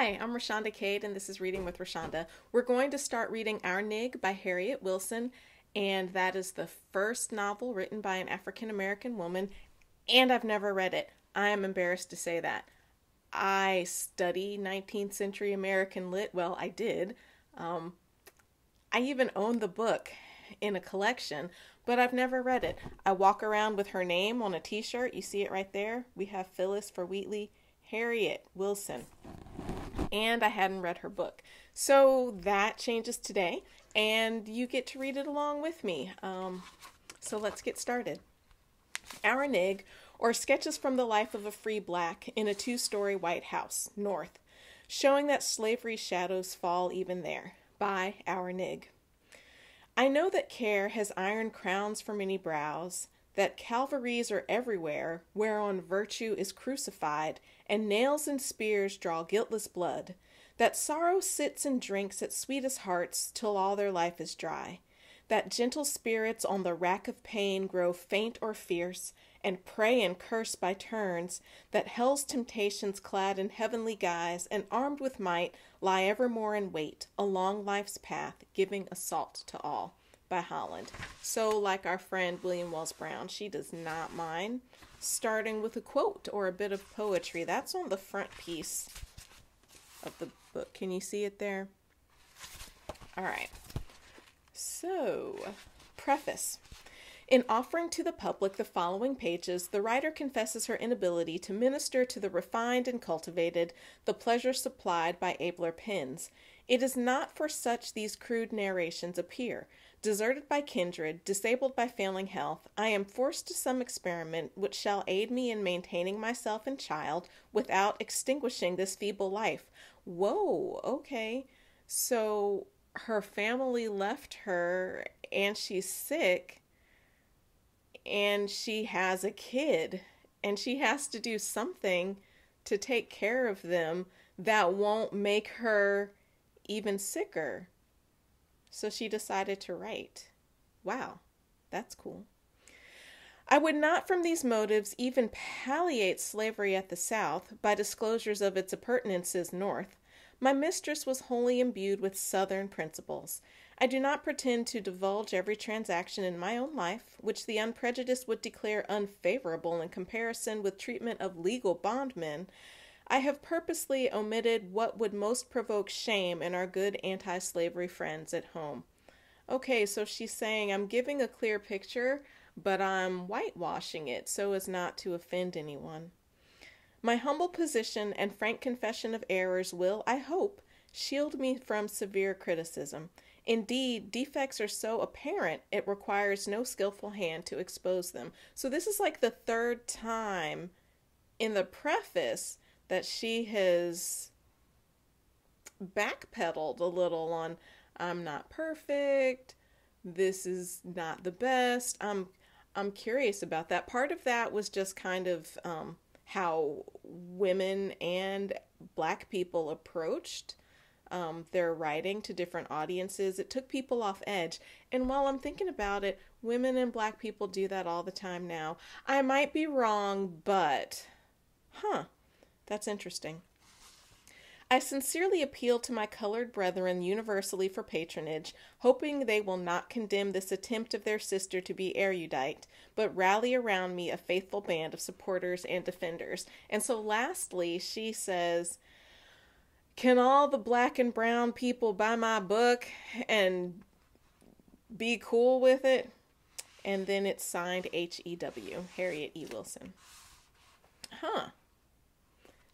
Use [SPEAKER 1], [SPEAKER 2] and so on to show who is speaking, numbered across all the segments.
[SPEAKER 1] Hi, I'm Rashonda Cade, and this is Reading with Rashonda. We're going to start reading Our Nig by Harriet Wilson, and that is the first novel written by an African-American woman, and I've never read it. I am embarrassed to say that. I study 19th century American lit. Well, I did. I even own the book in a collection, but I've never read it. I walk around with her name on a t-shirt. You see it right there? We have Phyllis for Wheatley, Harriet Wilson. And I hadn't read her book. So that changes today, and you get to read it along with me. So let's get started. Our Nig, or Sketches from the Life of a Free Black in a Two-Story White House, North, showing that slavery's shadows fall even there, by Our Nig. I know that care has iron crowns for many brows, that Calvaries are everywhere, whereon virtue is crucified, and nails and spears draw guiltless blood, that sorrow sits and drinks at sweetest hearts till all their life is dry, that gentle spirits on the rack of pain grow faint or fierce, and pray and curse by turns, that hell's temptations clad in heavenly guise, and armed with might, lie evermore in wait, along life's path, giving assault to all. By Holland. So like our friend William Wells Brown, she does not mind starting with a quote or a bit of poetry. That's on the front piece of the book. Can you see it there? All right. So, preface. In offering to the public the following pages, the writer confesses her inability to minister to the refined and cultivated, the pleasure supplied by abler pens. It is not for such these crude narrations appear. Deserted by kindred, disabled by failing health, I am forced to some experiment which shall aid me in maintaining myself and child without extinguishing this feeble life. Whoa, okay. So her family left her and she's sick and she has a kid and she has to do something to take care of them that won't make her even sicker. So she decided to write. Wow, that's cool. I would not from these motives even palliate slavery at the South by disclosures of its appurtenances North. My mistress was wholly imbued with Southern principles. I do not pretend to divulge every transaction in my own life, which the unprejudiced would declare unfavorable in comparison with treatment of legal bondmen. I have purposely omitted what would most provoke shame in our good anti-slavery friends at home. Okay, so she's saying I'm giving a clear picture, but I'm whitewashing it so as not to offend anyone. My humble position and frank confession of errors will, I hope, shield me from severe criticism. Indeed, defects are so apparent it requires no skillful hand to expose them. So this is like the third time in the preface that she has backpedaled a little on, I'm not perfect, this is not the best. I'm curious about that. Part of that was just kind of how women and Black people approached their writing to different audiences. It took people off edge. And while I'm thinking about it, women and Black people do that all the time now. I might be wrong, but that's interesting. I sincerely appeal to my colored brethren universally for patronage, hoping they will not condemn this attempt of their sister to be erudite, but rally around me a faithful band of supporters and defenders. And so lastly, she says, can all the Black and brown people buy my book and be cool with it? And then it's signed H.E.W., Harriet E. Wilson.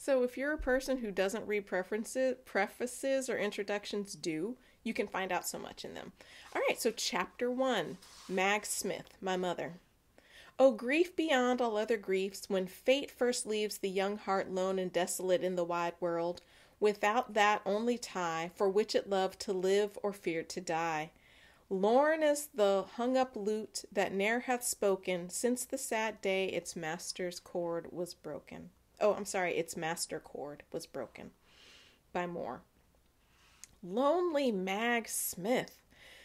[SPEAKER 1] So if you're a person who doesn't read prefaces or introductions, you can find out so much in them. All right, so chapter 1, Mag Smith, my mother. Oh, grief beyond all other griefs, when fate first leaves the young heart lone and desolate in the wide world, without that only tie for which it loved to live or feared to die. Lorn as the hung-up lute that ne'er hath spoken since the sad day its master's cord was broken. Its master cord was broken. By Moore. Lonely Mag Smith.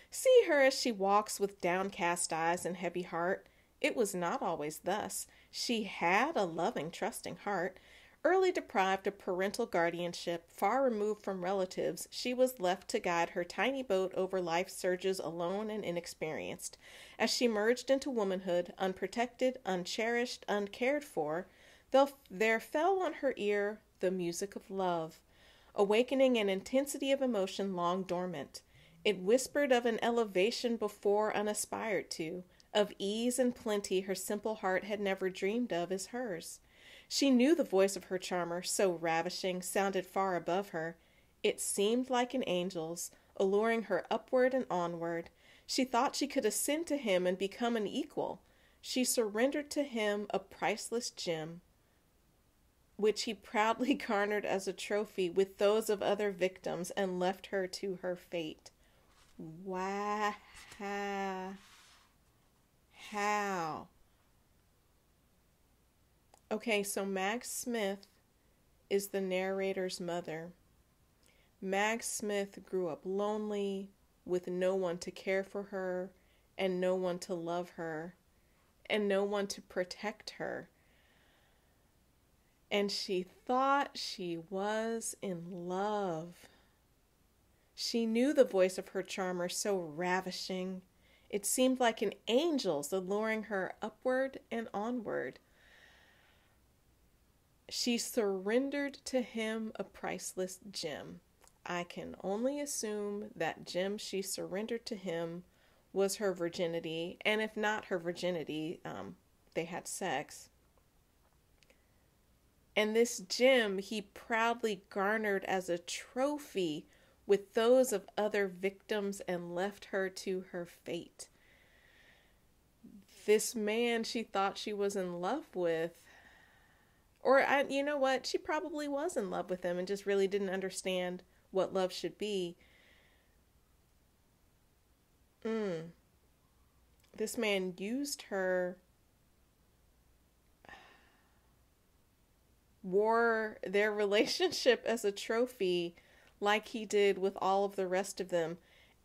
[SPEAKER 1] See her as she walks with downcast eyes and heavy heart. It was not always thus. She had a loving, trusting heart. Early deprived of parental guardianship, far removed from relatives, she was left to guide her tiny boat over life's surges alone and inexperienced. As she merged into womanhood, unprotected, uncherished, uncared for, there fell on her ear the music of love, awakening an intensity of emotion long dormant. It whispered of an elevation before unaspired to, of ease and plenty her simple heart had never dreamed of as hers. She knew the voice of her charmer, so ravishing, sounded far above her. It seemed like an angel's, alluring her upward and onward. She thought she could ascend to him and become an equal. She surrendered to him a priceless gem, which he proudly garnered as a trophy with those of other victims, and left her to her fate. Wow. How? Okay, so Mag Smith is the narrator's mother. Mag Smith grew up lonely, with no one to care for her, and no one to love her, and no one to protect her. And she thought she was in love. She knew the voice of her charmer, so ravishing. It seemed like an angel's, alluring her upward and onward. She surrendered to him a priceless gem. I can only assume that gem she surrendered to him was her virginity, and if not her virginity, they had sex. And this gem he proudly garnered as a trophy with those of other victims and left her to her fate. This man she thought she was in love with, or you know what, she probably was in love with him and just really didn't understand what love should be. This man used her, wore their relationship as a trophy like he did with all of the rest of them,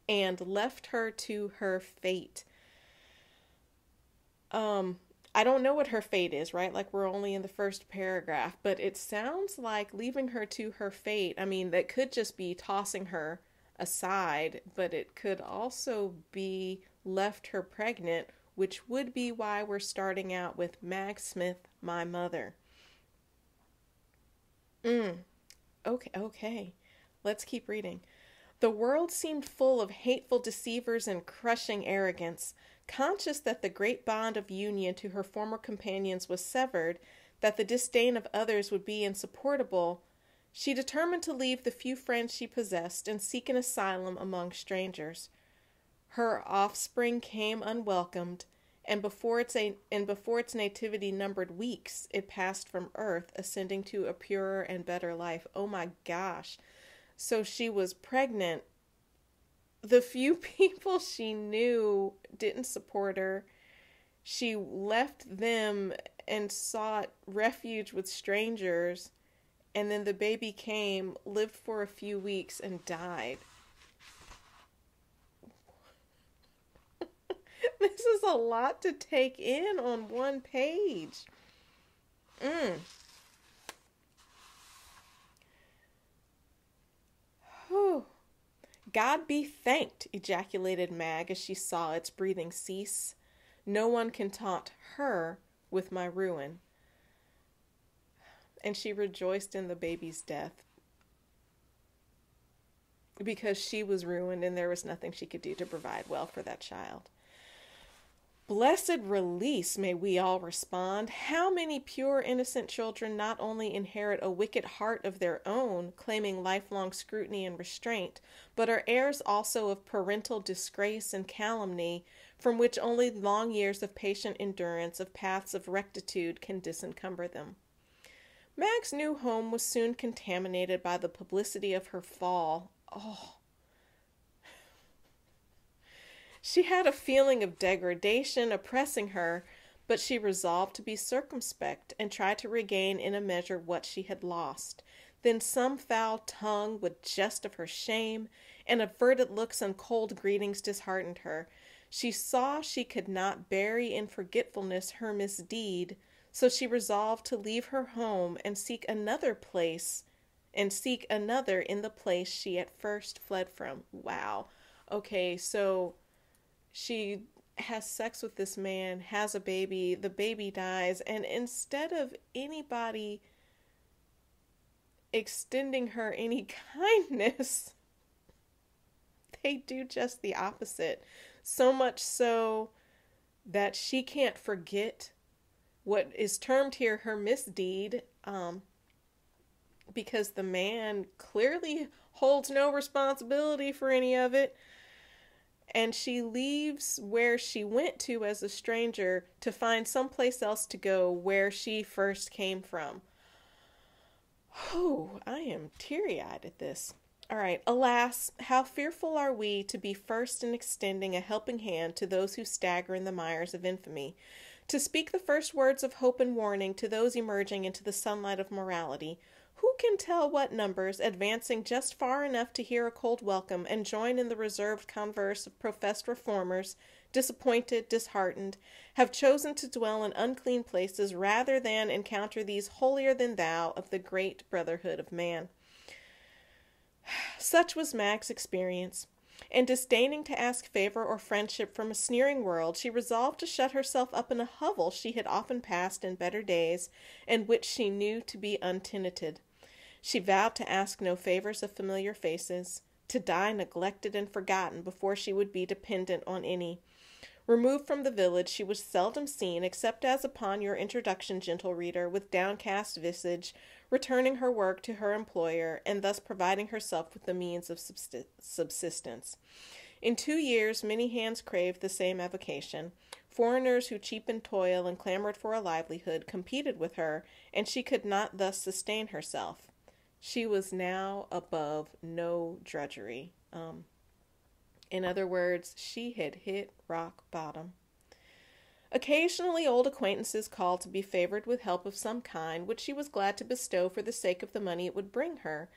[SPEAKER 1] and left her to her fate. I don't know what her fate is, right? Like, we're only in the first paragraph, but it sounds like leaving her to her fate. I mean, that could just be tossing her aside, but it could also be left her pregnant, which would be why we're starting out with Mag Smith, my mother. Okay. Let's keep reading. The world seemed full of hateful deceivers and crushing arrogance. Conscious that the great bond of union to her former companions was severed, that the disdain of others would be insupportable, she determined to leave the few friends she possessed and seek an asylum among strangers. Her offspring came unwelcomed, and before its nativity numbered weeks, it passed from earth, ascending to a purer and better life. Oh my gosh. So she was pregnant. The few people she knew didn't support her. She left them and sought refuge with strangers, and then the baby came, lived for a few weeks, and died. This is a lot to take in on one page. Whew. God be thanked, ejaculated Mag as she saw its breathing cease. No one can taunt her with my ruin. And she rejoiced in the baby's death because she was ruined and there was nothing she could do to provide well for that child. Blessed release, may we all respond. How many pure, innocent children not only inherit a wicked heart of their own, claiming lifelong scrutiny and restraint, but are heirs also of parental disgrace and calumny, from which only long years of patient endurance of paths of rectitude can disencumber them. Mag's new home was soon contaminated by the publicity of her fall. She had a feeling of degradation oppressing her, but she resolved to be circumspect and try to regain in a measure what she had lost. Then some foul tongue would jest of her shame, and averted looks and cold greetings disheartened her. She saw she could not bury in forgetfulness her misdeed, So she resolved to leave her home and seek another in the place she at first fled from. Wow. Okay, so she has sex with this man, has a baby, the baby dies, and instead of anybody extending her any kindness, they do just the opposite. So much so that she can't forget what is termed here her misdeed, because the man clearly holds no responsibility for any of it. And she leaves where she went to as a stranger to find someplace else to go where she first came from. Oh, I am teary-eyed at this. All right. Alas, how fearful are we to be first in extending a helping hand to those who stagger in the mires of infamy, to speak the first words of hope and warning to those emerging into the sunlight of morality. Who can tell what numbers, advancing just far enough to hear a cold welcome and join in the reserved converse of professed reformers, disappointed, disheartened, have chosen to dwell in unclean places rather than encounter these holier-than-thou of the great brotherhood of man? Such was Mag's experience, and disdaining to ask favor or friendship from a sneering world, she resolved to shut herself up in a hovel she had often passed in better days, and which she knew to be untenanted. She vowed to ask no favors of familiar faces, to die neglected and forgotten before she would be dependent on any. Removed from the village, she was seldom seen, except as upon your introduction, gentle reader, with downcast visage, returning her work to her employer, and thus providing herself with the means of subsistence. In 2 years, many hands craved the same avocation. Foreigners who cheapened toil and clamored for a livelihood competed with her, and she could not thus sustain herself. She was now above no drudgery. In other words, she had hit rock bottom. Occasionally old acquaintances called to be favored with help of some kind, which she was glad to bestow for the sake of the money it would bring her.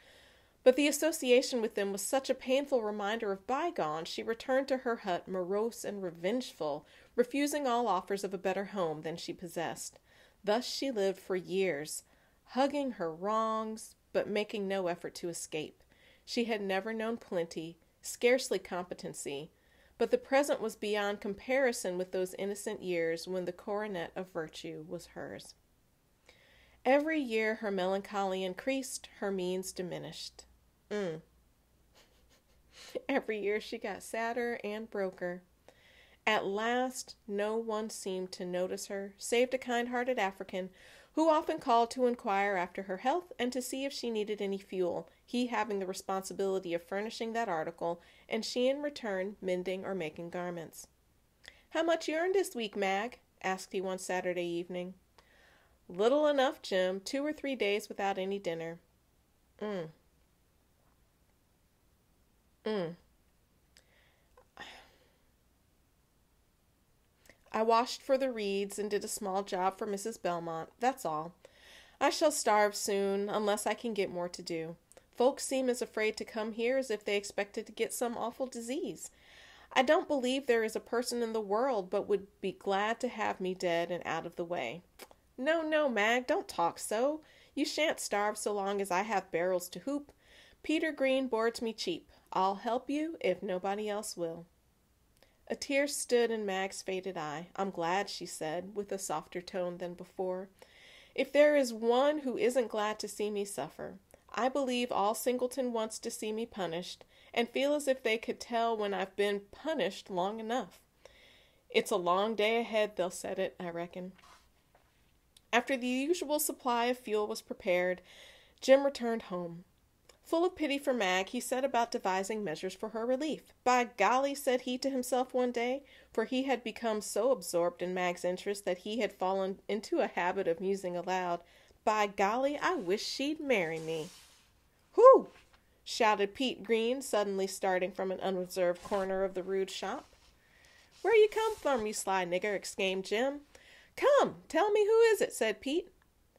[SPEAKER 1] But the association with them was such a painful reminder of bygones, she returned to her hut morose and revengeful, refusing all offers of a better home than she possessed. Thus she lived for years, hugging her wrongs, but making no effort to escape. She had never known plenty, scarcely competency, but the present was beyond comparison with those innocent years when the coronet of virtue was hers. Every year her melancholy increased, her means diminished. Every year she got sadder and broker. At last no one seemed to notice her, save a kind-hearted African, who often called to inquire after her health and to see if she needed any fuel, he having the responsibility of furnishing that article, and she in return mending or making garments. "How much you earned this week, Mag?" asked he one Saturday evening. "Little enough, Jim. 2 or 3 days without any dinner." "I washed for the Reeds and did a small job for Mrs. Belmont. That's all. I shall starve soon, unless I can get more to do. Folks seem as afraid to come here as if they expected to get some awful disease. I don't believe there is a person in the world but would be glad to have me dead and out of the way." "No, no, Mag, don't talk so. You shan't starve so long as I have barrels to hoop. Peter Green boards me cheap. I'll help you if nobody else will." A tear stood in Mag's faded eye. "I'm glad," she said, with a softer tone than before. "If there is one who isn't glad to see me suffer. I believe all Singleton wants to see me punished, and feel as if they could tell when I've been punished long enough. It's a long day ahead, they'll set it, I reckon." After the usual supply of fuel was prepared, Jim returned home. Full of pity for Mag, he set about devising measures for her relief. "By golly," said he to himself one day, for he had become so absorbed in Mag's interest that he had fallen into a habit of musing aloud, "By golly, I wish she'd marry me." "Whew!" shouted Pete Green, suddenly starting from an unobserved corner of the rude shop. "Where you come from, you sly nigger?" exclaimed Jim. "Come, tell me who is it," said Pete.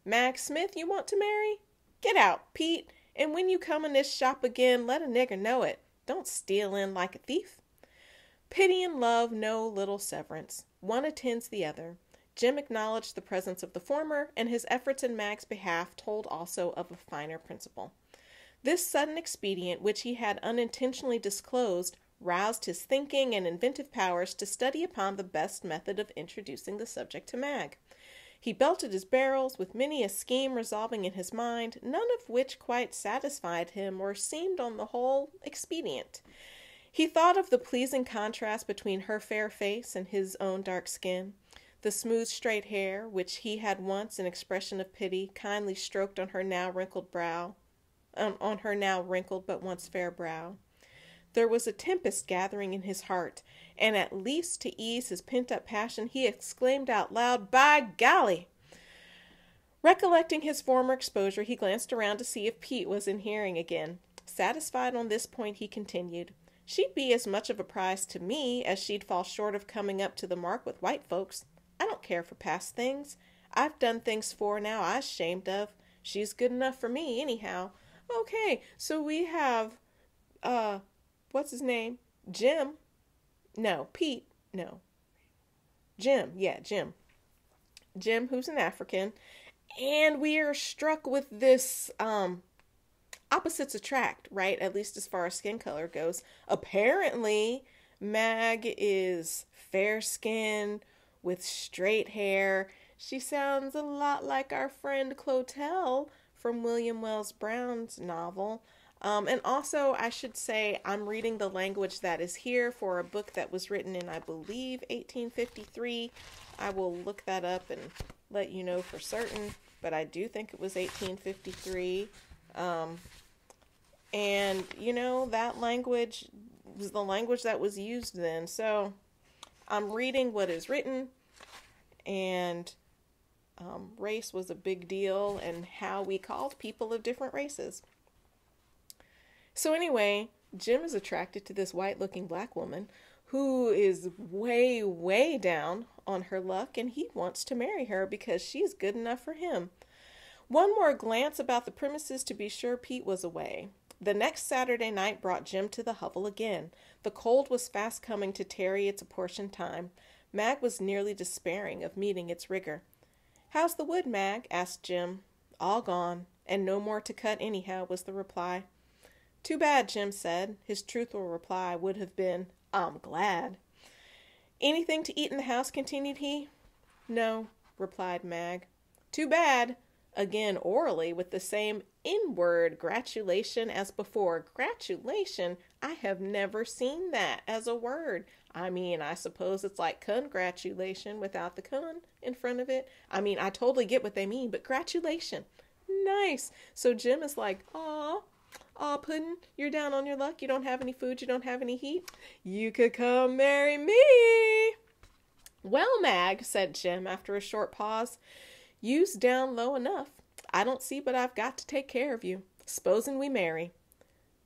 [SPEAKER 1] "Mag Smith you want to marry? Get out, Pete, and when you come in this shop again, let a nigger know it. Don't steal in like a thief." Pity and love know little severance. One attends the other. Jim acknowledged the presence of the former, and his efforts in Mag's behalf told also of a finer principle. This sudden expedient, which he had unintentionally disclosed, roused his thinking and inventive powers to study upon the best method of introducing the subject to Mag. He belted his barrels, with many a scheme resolving in his mind, none of which quite satisfied him or seemed on the whole expedient. He thought of the pleasing contrast between her fair face and his own dark skin, the smooth straight hair, which he had once, in expression of pity, kindly stroked on her now wrinkled but once fair brow. There was a tempest gathering in his heart, and at least to ease his pent-up passion, he exclaimed out loud, "By golly!" Recollecting his former exposure, he glanced around to see if Pete was in hearing again. Satisfied on this point, he continued, "She'd be as much of a prize to me as she'd fall short of coming up to the mark with white folks. I don't care for past things. I've done things for now I's ashamed of. She's good enough for me, anyhow." Okay, so we have, what's his name? Jim. No, Pete. No. Jim. Yeah, Jim. Jim, who's an African. And we are struck with this, opposites attract, right? At least as far as skin color goes. Apparently, Mag is fair-skinned with straight hair. She sounds a lot like our friend Clotel from William Wells Brown's novel. And also, I should say, I'm reading the language that is here for a book that was written in, I believe, 1853. I will look that up and let you know for certain, but I do think it was 1853. And, you know, that language was the language that was used then. So, I'm reading what is written, and race was a big deal, and how we called people of different races. So anyway, Jim is attracted to this white-looking black woman who is way, way down on her luck, and he wants to marry her because she's good enough for him. One more glance about the premises to be sure Pete was away. The next Saturday night brought Jim to the hovel again. The cold was fast coming to tarry its apportioned time. Mag was nearly despairing of meeting its rigor. "How's the wood, Mag?" asked Jim. "All gone, and no more to cut anyhow," was the reply. "Too bad," Jim said. His truthful reply would have been, "I'm glad." "Anything to eat in the house?" continued he. "No," replied Mag. "Too bad," again orally, with the same inward gratulation as before. Gratulation? I have never seen that as a word. I mean, I suppose it's like congratulation without the con in front of it. I mean, I totally get what they mean, but gratulation. Nice. So Jim is like, "Aw, Puddin', you're down on your luck. You don't have any food. You don't have any heat. You could come marry me." "Well, Mag," said Jim after a short pause, "you's down low enough. I don't see but I've got to take care of you. S'posen we marry."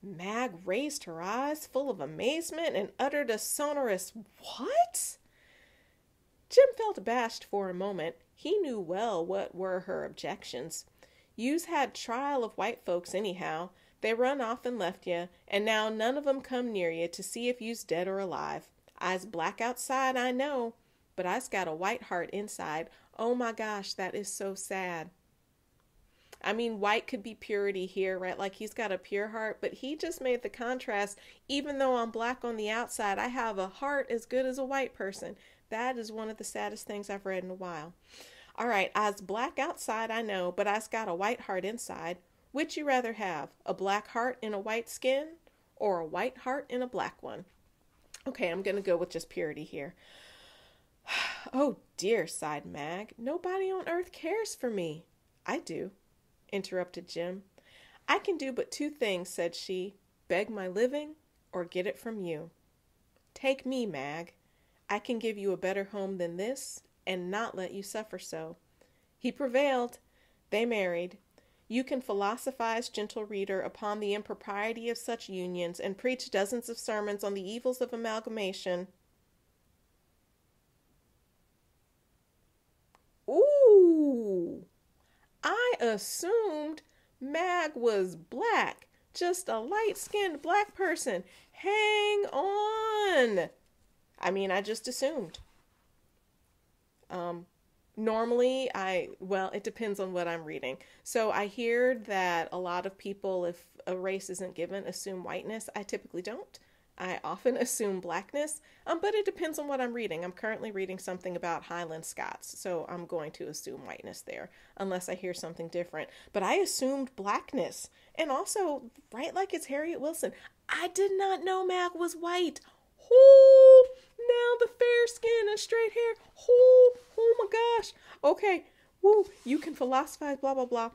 [SPEAKER 1] Mag raised her eyes full of amazement and uttered a sonorous "What?" Jim felt abashed for a moment. He knew well what were her objections. "You's had trial of white folks anyhow. They run off and left ye, and now none of 'em come near ye to see if you's dead or alive. I's black outside, I know, but I's got a white heart inside. Oh my gosh, that is so sad." I mean, white could be purity here, right? Like, he's got a pure heart, but he just made the contrast. Even though I'm black on the outside, I have a heart as good as a white person. That is one of the saddest things I've read in a while. All right, I's black outside, I know, but I's got a white heart inside. Which you rather have, a black heart in a white skin, or a white heart in a black one? Okay, I'm going to go with just purity here. "Oh dear," sighed Mag. "Nobody on earth cares for me." "I do," interrupted Jim. "I can do but two things," said she, "beg my living or get it from you. Take me, Mag. I can give you a better home than this and not let you suffer so." He prevailed. They married. You can philosophize, gentle reader, upon the impropriety of such unions and preach dozens of sermons on the evils of amalgamation. Ooh! I assumed Mag was black. Just a light-skinned black person. Hang on! I mean, I just assumed. Normally, well, it depends on what I'm reading. So I hear that a lot of people, if a race isn't given, assume whiteness. I typically don't. I often assume blackness, but it depends on what I'm reading. I'm currently reading something about Highland Scots, so I'm going to assume whiteness there, unless I hear something different. But I assumed blackness. And also, right like it's Harriet Wilson, I did not know Mag was white. Oh, now the fair skin and straight hair. Oh my gosh. Okay, woo, you can philosophize, blah, blah, blah,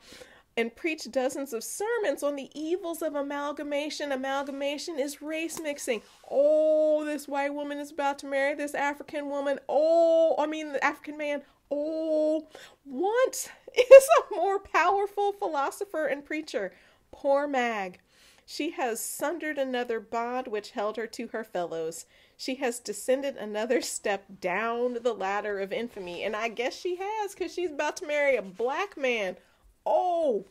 [SPEAKER 1] and preach dozens of sermons on the evils of amalgamation. Amalgamation is race mixing. Oh, this white woman is about to marry this African woman. The African man. Oh, what is a more powerful philosopher and preacher? Poor Mag. She has sundered another bond which held her to her fellows. She has descended another step down the ladder of infamy. And I guess she has, because she's about to marry a black man. Oh,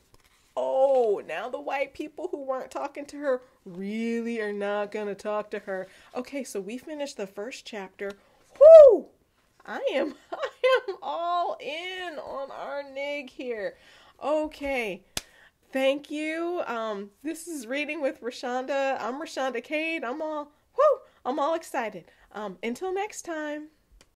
[SPEAKER 1] now the white people who weren't talking to her really are not going to talk to her. Okay, so we finished the first chapter. Whoo! I am all in on our nig here. Okay. Thank you. This is Reading with Rashonda. I'm Rashonda Cade. I'm all excited. Until next time.